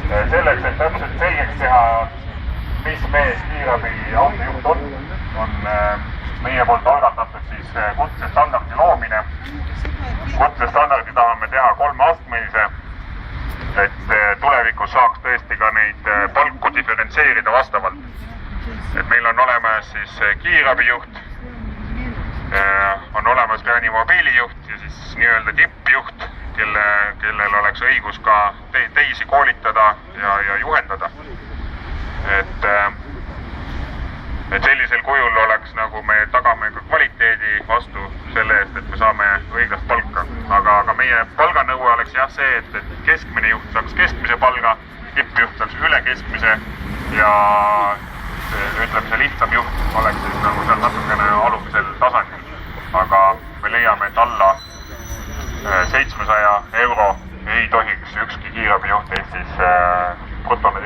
Selleks, et täpselt selgeks teha, mis mees kiirabi autojuht on meie poolt algatatud siis kutsestandardi loomine. Kutsestandardi tahame teha 3-astmelise, et tulevikus saaks tõesti ka neid palku diferentseerida vastavalt. Et meil on olemas siis kiirabijuht, on olemas reanimobiilijuht ja siis nii-öelda tippjuht, kellel oleks õigus ka teisi koolitada ja juhendada. Et sellisel kujul oleks nagu me tagame ka kvaliteedi vastu selle eest, et me saame õiglast palka. Aga meie palganõue oleks jah see, et keskmine juht saaks keskmise palga, tippjuht saaks üle keskmise ja ütleme, see lihtsam juht oleks siis nagu seal natukene alumisel tasandil. Aga me leiame, et alla 700 € ei tohiks ükski kiirabijuht Eestis brutona